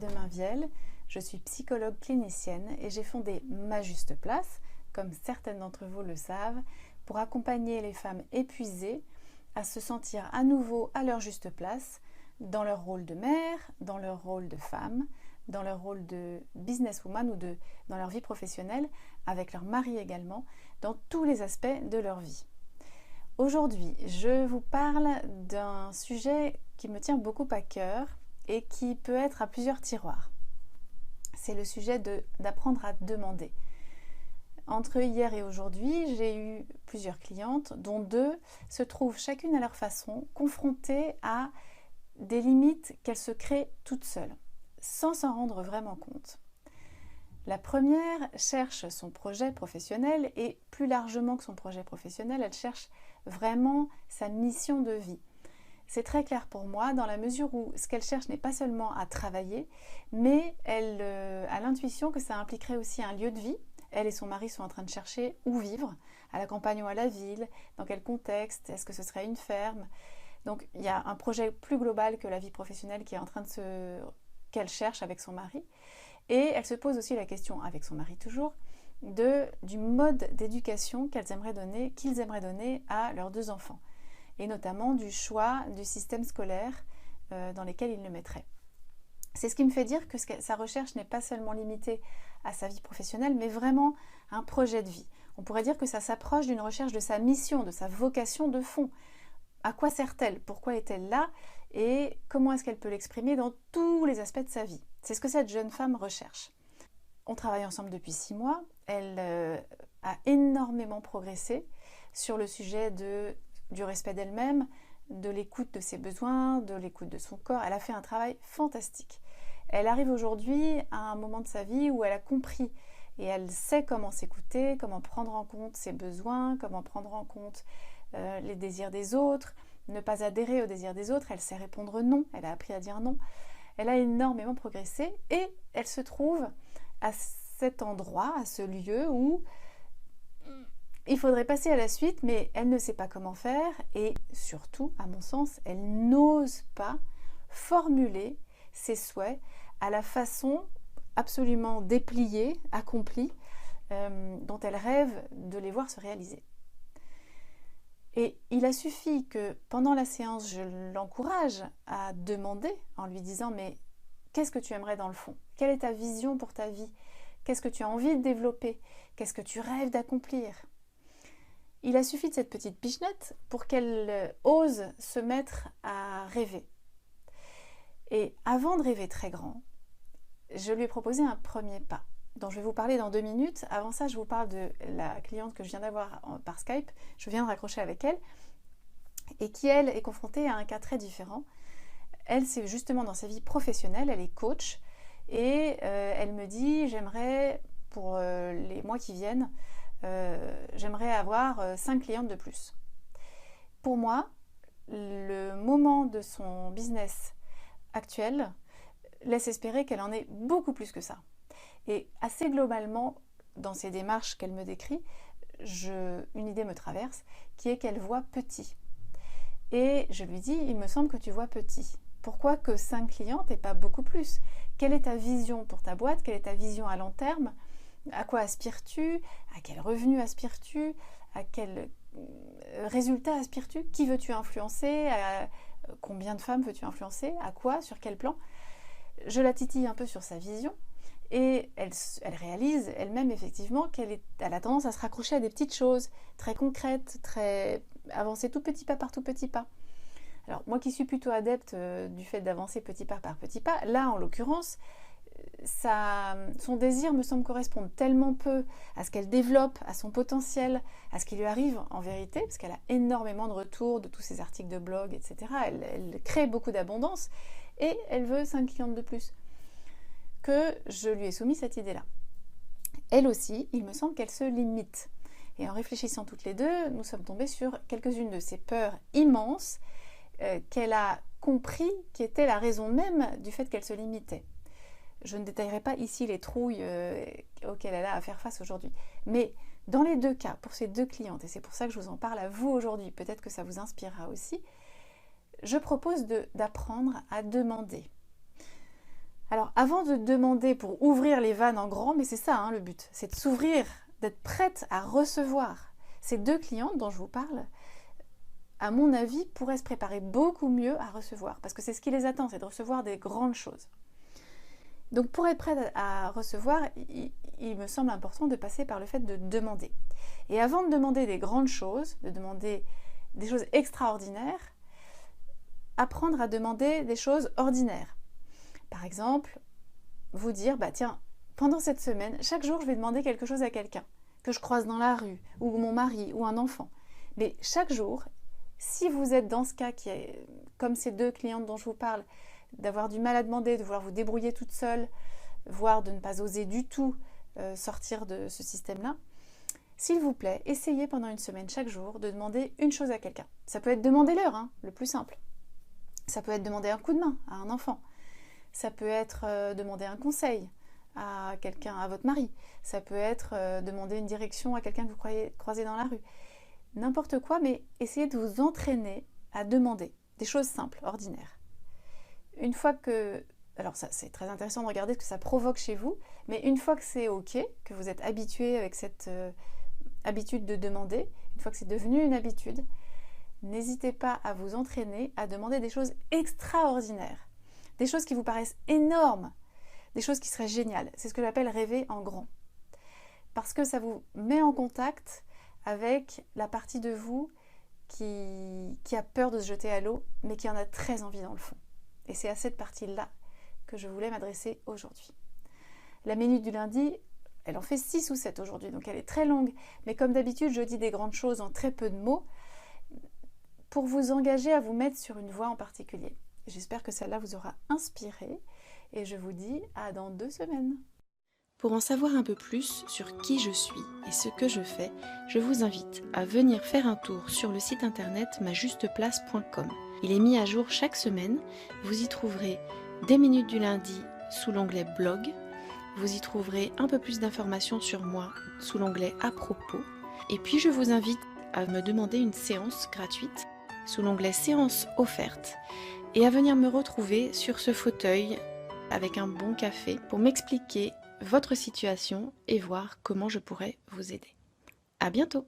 de Mainvielle, je suis psychologue clinicienne et j'ai fondé Ma Juste Place, comme certaines d'entre vous le savent, pour accompagner les femmes épuisées à se sentir à nouveau à leur juste place dans leur rôle de mère, dans leur rôle de femme, dans leur rôle de businesswoman ou dans leur vie professionnelle, avec leur mari également, dans tous les aspects de leur vie. Aujourd'hui, je vous parle d'un sujet qui me tient beaucoup à cœur et qui peut être à plusieurs tiroirs. C'est le sujet d'apprendre à demander. Entre hier et aujourd'hui, j'ai eu plusieurs clientes, dont 2 se trouvent chacune à leur façon confrontées à des limites qu'elles se créent toutes seules, sans s'en rendre vraiment compte. La première cherche son projet professionnel et plus largement que son projet professionnel, elle cherche vraiment sa mission de vie. C'est très clair pour moi dans la mesure où ce qu'elle cherche n'est pas seulement à travailler, mais elle a l'intuition que ça impliquerait aussi un lieu de vie. Elle et son mari sont en train de chercher où vivre, à la campagne ou à la ville, dans quel contexte, est-ce que ce serait une ferme. Donc il y a un projet plus global que la vie professionnelle qui est en train de qu'elle cherche avec son mari. Et elle se pose aussi la question, avec son mari toujours, du mode d'éducation qu'ils aimeraient donner à leurs 2 enfants. Et notamment du choix du système scolaire dans lequel ils le mettraient. C'est ce qui me fait dire que sa recherche n'est pas seulement limitée à sa vie professionnelle, mais vraiment un projet de vie. On pourrait dire que ça s'approche d'une recherche de sa mission, de sa vocation de fond. À quoi sert-elle? Pourquoi est-elle là? Et comment est-ce qu'elle peut l'exprimer dans tous les aspects de sa vie? C'est ce que cette jeune femme recherche. On travaille ensemble depuis 6 mois. Elle a énormément progressé sur le sujet du respect d'elle-même, de l'écoute de ses besoins, de l'écoute de son corps. Elle a fait un travail fantastique. Elle arrive aujourd'hui à un moment de sa vie où elle a compris et elle sait comment s'écouter, comment prendre en compte ses besoins, comment prendre en compte les désirs des autres, ne pas adhérer aux désirs des autres. Elle sait répondre non, elle a appris à dire non. Elle a énormément progressé et elle se trouve à cet endroit, à ce lieu où il faudrait passer à la suite, mais elle ne sait pas comment faire et surtout, à mon sens, elle n'ose pas formuler ses souhaits à la façon absolument dépliée, accomplie, dont elle rêve de les voir se réaliser. Et il a suffi que pendant la séance, je l'encourage à demander en lui disant « Mais qu'est-ce que tu aimerais dans le fond? Quelle est ta vision pour ta vie? Qu'est-ce que tu as envie de développer? Qu'est-ce que tu rêves d'accomplir ?» Il a suffi de cette petite pichenette pour qu'elle ose se mettre à rêver. Et avant de rêver très grand, je lui ai proposé un premier pas, dont je vais vous parler dans 2 minutes. Avant ça, je vous parle de la cliente que je viens d'avoir par Skype. Je viens de raccrocher avec elle et qui, elle, est confrontée à un cas très différent. Elle, c'est justement dans sa vie professionnelle, elle est coach et elle me dit « J'aimerais, pour les mois qui viennent, j'aimerais avoir 5 clientes de plus. » Pour moi, le moment de son business actuel laisse espérer qu'elle en ait beaucoup plus que ça. Et assez globalement, dans ces démarches qu'elle me décrit, une idée me traverse, qui est qu'elle voit petit. Et je lui dis, il me semble que tu vois petit. Pourquoi que 5 clientes et pas beaucoup plus? Quelle est ta vision pour ta boîte? Quelle est ta vision à long terme? À quoi aspires-tu? À quel revenu aspires-tu? À quel résultat aspires-tu? Qui veux-tu influencer? Combien de femmes veux-tu influencer? À quoi? Sur quel plan? Je la titille un peu sur sa vision et elle réalise elle-même effectivement qu'elle a tendance à se raccrocher à des petites choses très concrètes, très avancer tout petit pas par tout petit pas. Alors moi qui suis plutôt adepte du fait d'avancer petit pas par petit pas, là en l'occurrence, son désir me semble correspondre tellement peu à ce qu'elle développe, à son potentiel, à ce qui lui arrive en vérité, parce qu'elle a énormément de retours de tous ses articles de blog, etc. Elle crée beaucoup d'abondance et elle veut 5 clientes de plus. Que je lui ai soumis cette idée-là. Elle aussi, il me semble qu'elle se limite. Et en réfléchissant toutes les 2, nous sommes tombés sur quelques-unes de ces peurs immenses qu'elle a compris qui étaient la raison même du fait qu'elle se limitait. Je ne détaillerai pas ici les trouilles auxquelles elle a à faire face aujourd'hui. Mais dans les 2 cas, pour ces 2 clientes, et c'est pour ça que je vous en parle à vous aujourd'hui, peut-être que ça vous inspirera aussi, je propose d'apprendre à demander. Alors avant de demander pour ouvrir les vannes en grand, mais c'est ça le but, c'est de s'ouvrir, d'être prête à recevoir. Ces 2 clientes dont je vous parle, à mon avis, pourraient se préparer beaucoup mieux à recevoir, parce que c'est ce qui les attend, c'est de recevoir des grandes choses. Donc pour être prête à recevoir, il me semble important de passer par le fait de demander. Et avant de demander des grandes choses, de demander des choses extraordinaires, apprendre à demander des choses ordinaires. Par exemple, vous dire, tiens, pendant cette semaine, chaque jour je vais demander quelque chose à quelqu'un que je croise dans la rue, ou mon mari, ou un enfant. Mais chaque jour, si vous êtes dans ce cas qui est comme ces 2 clientes dont je vous parle, d'avoir du mal à demander, de vouloir vous débrouiller toute seule, voire de ne pas oser du tout sortir de ce système-là, s'il vous plaît, essayez pendant une semaine chaque jour de demander une chose à quelqu'un. Ça peut être demander l'heure, le plus simple. Ça peut être demander un coup de main à un enfant. Ça peut être demander un conseil à quelqu'un, à votre mari. Ça peut être demander une direction à quelqu'un que vous croisez dans la rue. N'importe quoi, mais essayez de vous entraîner à demander des choses simples, ordinaires. Une fois que... Alors ça, c'est très intéressant de regarder ce que ça provoque chez vous, mais une fois que c'est OK, que vous êtes habitué avec cette habitude de demander, une fois que c'est devenu une habitude, n'hésitez pas à vous entraîner à demander des choses extraordinaires, des choses qui vous paraissent énormes, des choses qui seraient géniales. C'est ce que j'appelle rêver en grand. Parce que ça vous met en contact avec la partie de vous qui a peur de se jeter à l'eau, mais qui en a très envie dans le fond. Et c'est à cette partie-là que je voulais m'adresser aujourd'hui. La minute du lundi, elle en fait 6 ou 7 aujourd'hui, donc elle est très longue. Mais comme d'habitude, je dis des grandes choses en très peu de mots pour vous engager à vous mettre sur une voie en particulier. J'espère que celle-là vous aura inspiré et je vous dis à dans 2 semaines. Pour en savoir un peu plus sur qui je suis et ce que je fais, je vous invite à venir faire un tour sur le site internet majusteplace.com. Il est mis à jour chaque semaine. Vous y trouverez des minutes du lundi sous l'onglet blog. Vous y trouverez un peu plus d'informations sur moi sous l'onglet à propos. Et puis je vous invite à me demander une séance gratuite sous l'onglet séance offerte et à venir me retrouver sur ce fauteuil avec un bon café pour m'expliquer votre situation et voir comment je pourrais vous aider. À bientôt!